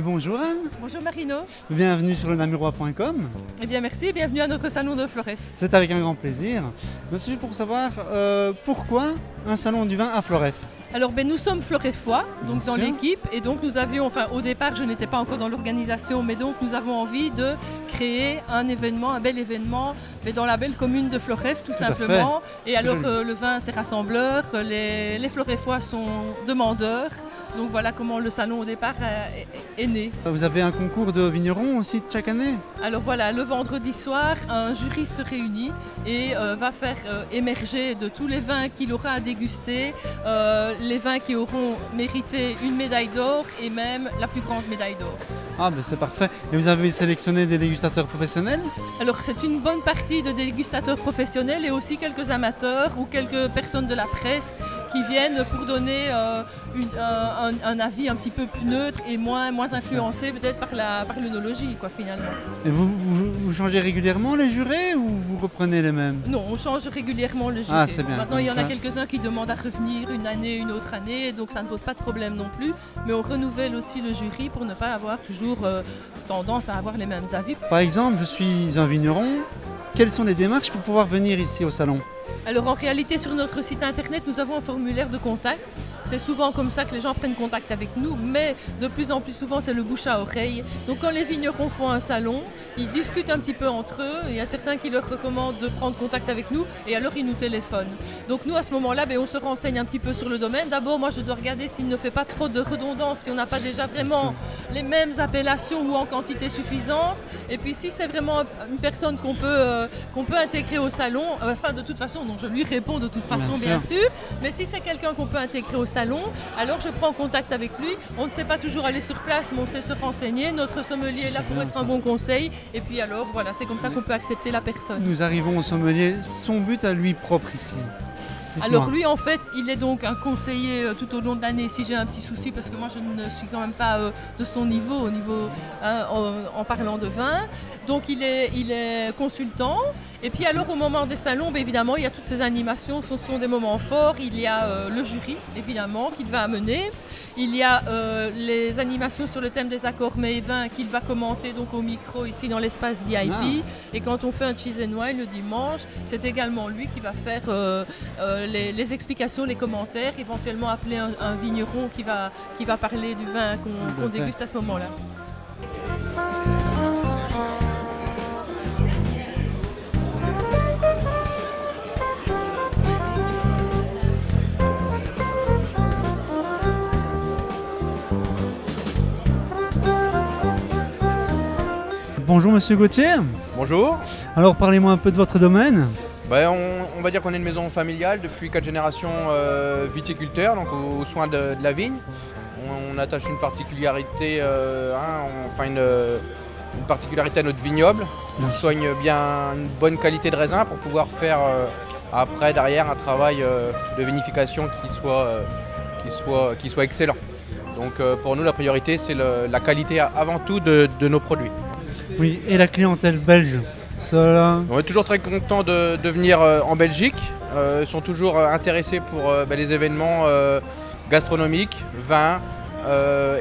Bonjour Anne. Bonjour Marino. Bienvenue sur le namurois.com. Eh bien merci et bienvenue à notre salon de Floref. C'est avec un grand plaisir. C'est juste pour savoir pourquoi un salon du vin à Floref. Alors nous sommes florefois, donc Bien dans sûr. l'équipe, et donc nous avions, au départ je n'étais pas encore dans l'organisation, mais donc nous avons envie de créer un événement, un bel événement, mais dans la belle commune de Floref tout simplement. Et alors joli. le vin c'est rassembleur, les florefois sont demandeurs, donc voilà comment le salon au départ est né. Vous avez un concours de vignerons aussi chaque année. Alors voilà, le vendredi soir, un jury se réunit et va faire émerger de tous les vins qu'il aura à déguster, les vins qui auront mérité une médaille d'or et même la plus grande médaille d'or. Ah ben c'est parfait. Et vous avez sélectionné des dégustateurs professionnels? Alors c'est une bonne partie de dégustateurs professionnels et aussi quelques amateurs ou quelques personnes de la presse qui viennent pour donner un avis un petit peu plus neutre et moins influencé peut-être par l'œnologie finalement. Et vous changez régulièrement les jurés ou vous reprenez les mêmes? Non, on change régulièrement le jury. Ah, c'est bien, Maintenant, il y en comme a ça. quelques-uns qui demandent à revenir une année, une autre année, donc ça ne pose pas de problème non plus. Mais on renouvelle aussi le jury pour ne pas avoir toujours tendance à avoir les mêmes avis. Par exemple, je suis un vigneron. Quelles sont les démarches pour pouvoir venir ici au salon? Alors en réalité, sur notre site internet, nous avons un formulaire de contact. C'est souvent comme ça que les gens prennent contact avec nous, mais de plus en plus souvent, c'est le bouche à oreille. Donc quand les vignerons font un salon, ils discutent un petit peu entre eux. Il y a certains qui leur recommandent de prendre contact avec nous et alors ils nous téléphonent. Donc nous, à ce moment-là, on se renseigne un petit peu sur le domaine. D'abord, moi, je dois regarder s'il ne fait pas trop de redondance, si on n'a pas déjà vraiment les mêmes appellations ou en quantité suffisante. Et puis si c'est vraiment une personne qu'on peut intégrer au salon, de toute façon, donc je lui réponds de toute façon, bien sûr. Mais si c'est quelqu'un qu'on peut intégrer au salon, alors je prends contact avec lui. On ne sait pas toujours aller sur place, mais on sait se renseigner. Notre sommelier est là pour être un bon conseil. Et puis alors, voilà, c'est comme ça qu'on peut accepter la personne. Nous arrivons au sommelier. Son but à lui propre ici. Dites-moi. Alors lui, en fait, il est donc un conseiller tout au long de l'année si j'ai un petit souci, parce que moi je ne suis quand même pas de son niveau, en parlant de vin. Donc il est consultant. Et puis alors au moment des salons, évidemment, il y a toutes ces animations, ce sont des moments forts. Il y a le jury, évidemment, qu'il va amener. Il y a les animations sur le thème des accords mets et vins qu'il va commenter donc au micro ici dans l'espace VIP. Et quand on fait un cheese and wine le dimanche, c'est également lui qui va faire les explications, les commentaires, éventuellement appeler un vigneron qui va parler du vin qu'on déguste à ce moment-là. Bonjour Monsieur Gauthier. Bonjour. Alors parlez-moi un peu de votre domaine. On va dire qu'on est une maison familiale depuis 4 générations viticulteurs, donc aux soins de la vigne. On attache une particularité, une particularité à notre vignoble. On soigne bien une bonne qualité de raisin pour pouvoir faire après, derrière, un travail de vinification qui soit excellent. Donc pour nous, la priorité, c'est la qualité avant tout de nos produits. Oui, et la clientèle belge. Cela... On est toujours très content de venir en Belgique. Ils sont toujours intéressés pour les événements gastronomiques, vins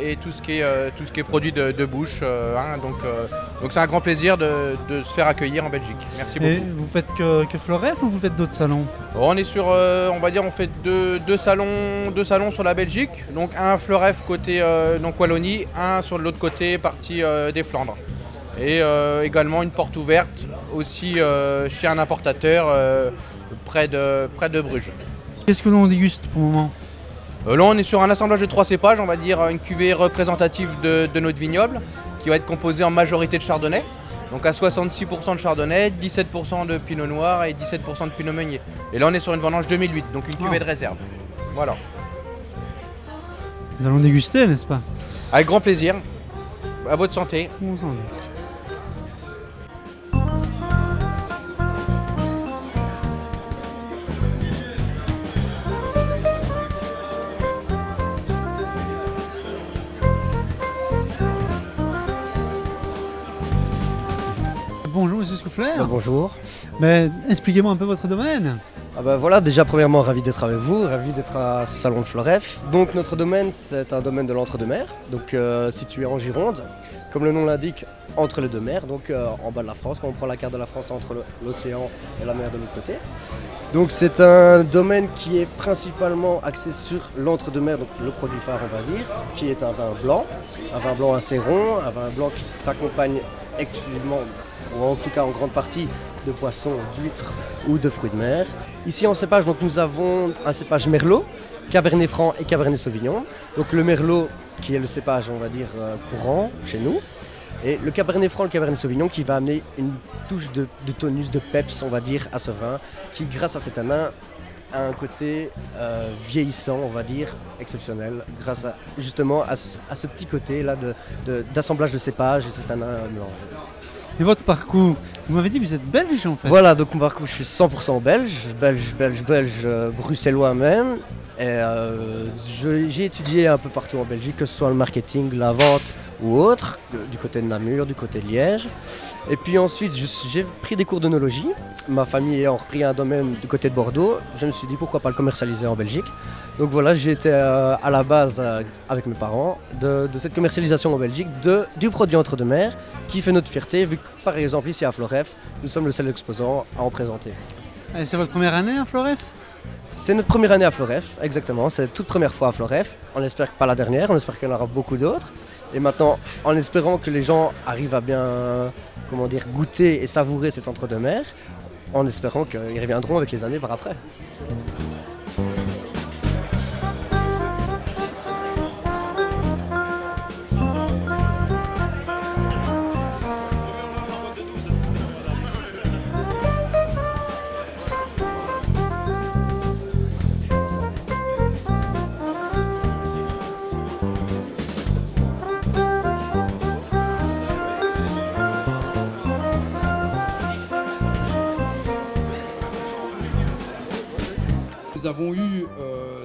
et tout ce qui est produit de bouche. Donc c'est un grand plaisir de se faire accueillir en Belgique. Merci beaucoup. Et vous faites que Floref ou vous faites d'autres salons? On est sur, on fait deux salons sur la Belgique. Donc un Floref côté Wallonie, un sur l'autre côté partie des Flandres. Et également une porte ouverte aussi chez un importateur près de Bruges. Qu'est-ce que l'on déguste pour le moment? Là on est sur un assemblage de 3 cépages, on va dire une cuvée représentative de notre vignoble qui va être composée en majorité de chardonnay. Donc à 66% de chardonnay, 17% de pinot noir et 17% de pinot meunier. Et là on est sur une vendange 2008, donc une cuvée de réserve. Voilà. Nous allons déguster, n'est-ce pas? Avec grand plaisir. À votre santé. Bon sang. Bonjour Monsieur Scoufler. Bonjour. Mais expliquez-moi un peu votre domaine. Ah bah voilà, déjà premièrement ravi d'être avec vous, ravi d'être à ce salon de Floref. Donc notre domaine c'est un domaine de l'entre-deux-mers, donc situé en Gironde, comme le nom l'indique, entre les deux mers, donc en bas de la France. Quand on prend la carte de la France entre l'océan et la mer de l'autre côté. Donc c'est un domaine qui est principalement axé sur l'entre-deux-mers, donc le produit phare on va dire, qui est un vin blanc assez rond, un vin blanc qui s'accompagne exclusivement, ou en tout cas en grande partie, de poissons, d'huîtres ou de fruits de mer. Ici en cépage, donc, nous avons un cépage Merlot, Cabernet Franc et Cabernet Sauvignon. Donc le Merlot qui est le cépage on va dire courant chez nous. Et le Cabernet Franc, le Cabernet Sauvignon qui va amener une touche de tonus, de peps on va dire à ce vin, qui grâce à cet tanin a un côté vieillissant on va dire, exceptionnel, grâce à, justement à ce petit côté là d'assemblage de cépages et cet tanin mélangé. Et votre parcours, vous m'avez dit que vous êtes belge en fait. Voilà, donc mon parcours, je suis 100% belge, bruxellois même. Et j'ai étudié un peu partout en Belgique, que ce soit le marketing, la vente ou autre, du côté de Namur, du côté de Liège. Et puis ensuite, j'ai pris des cours d'œnologie. Ma famille ayant repris un domaine du côté de Bordeaux, je me suis dit pourquoi pas le commercialiser en Belgique. Donc voilà, j'ai été à la base avec mes parents de cette commercialisation en Belgique du produit entre-deux-mers qui fait notre fierté, vu que par exemple ici à Floref, nous sommes le seul exposant à en présenter. Et c'est votre première année à Floref? C'est notre première année à Floref, exactement, c'est la toute première fois à Floref. On espère que pas la dernière, on espère qu'il y en aura beaucoup d'autres. Et maintenant, en espérant que les gens arrivent à bien goûter et savourer cet entre-deux-mers, en espérant qu'ils reviendront avec les années par après. Nous avons eu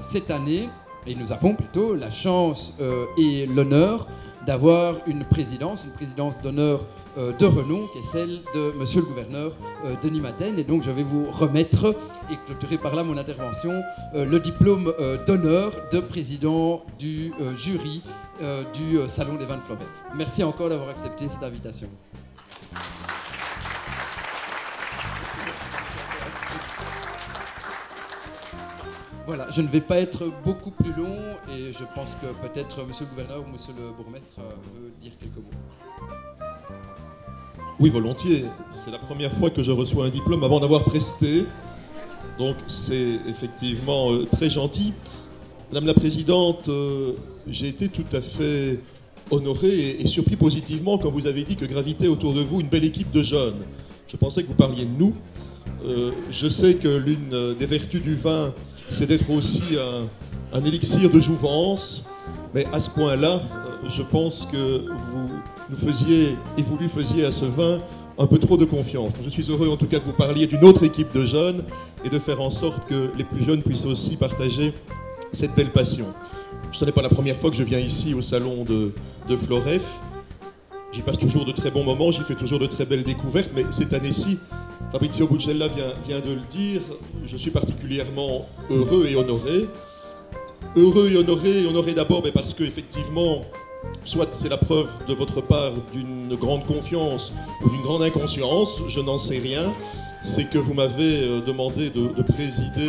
cette année, et nous avons plutôt la chance et l'honneur d'avoir une présidence d'honneur de renom, qui est celle de Monsieur le Gouverneur Denis Madène. Et donc je vais vous remettre, et clôturer par là mon intervention, le diplôme d'honneur de président du jury du Salon des vins de Floref. Merci encore d'avoir accepté cette invitation. Voilà, je ne vais pas être beaucoup plus long et je pense que peut-être Monsieur le Gouverneur ou Monsieur le Bourgmestre veut dire quelques mots. Oui, volontiers. C'est la première fois que je reçois un diplôme avant d'avoir presté. Donc c'est effectivement très gentil. Madame la Présidente, j'ai été tout à fait honoré et surpris positivement quand vous avez dit que gravitait autour de vous une belle équipe de jeunes. Je pensais que vous parliez de nous. Je sais que l'une des vertus du vin, c'est d'être aussi un élixir de jouvence, mais à ce point-là, je pense que vous nous faisiez et vous lui faisiez à ce vin un peu trop de confiance. Je suis heureux en tout cas que vous parliez d'une autre équipe de jeunes et de faire en sorte que les plus jeunes puissent aussi partager cette belle passion. Ce n'est pas la première fois que je viens ici au salon de Floref. J'y passe toujours de très bons moments, j'y fais toujours de très belles découvertes, mais cette année-ci, Fabrizio Bucella vient de le dire, je suis particulièrement heureux et honoré. Heureux et honoré d'abord parce que effectivement, soit c'est la preuve de votre part d'une grande confiance ou d'une grande inconscience, je n'en sais rien. C'est que vous m'avez demandé de présider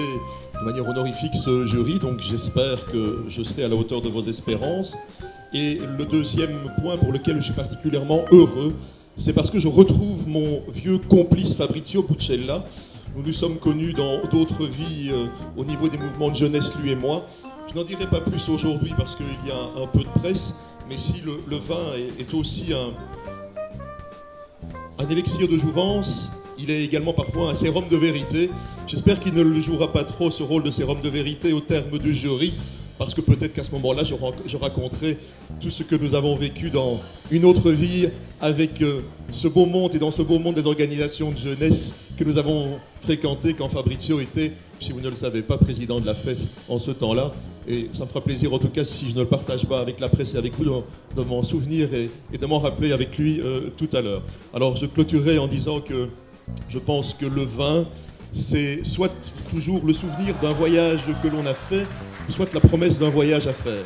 de manière honorifique ce jury, donc j'espère que je serai à la hauteur de vos espérances. Et le deuxième point pour lequel je suis particulièrement heureux, c'est parce que je retrouve mon vieux complice Fabrizio Bucella. Nous nous sommes connus dans d'autres vies au niveau des mouvements de jeunesse, lui et moi. Je n'en dirai pas plus aujourd'hui parce qu'il y a un peu de presse, mais si le vin est aussi un élixir de jouvence, il est également parfois un sérum de vérité. J'espère qu'il ne le jouera pas trop, ce rôle de sérum de vérité, au terme du jury, parce que peut-être qu'à ce moment-là, je raconterai tout ce que nous avons vécu dans une autre vie avec ce beau monde et dans ce beau monde des organisations de jeunesse que nous avons fréquentées quand Fabrizio était, si vous ne le savez pas, président de la FEF en ce temps-là. Et ça me fera plaisir, en tout cas, si je ne le partage pas avec la presse et avec vous, de m'en souvenir et de m'en rappeler avec lui tout à l'heure. Alors, je clôturerai en disant que je pense que le vin, c'est soit toujours le souvenir d'un voyage que l'on a fait, soit la promesse d'un voyage à faire.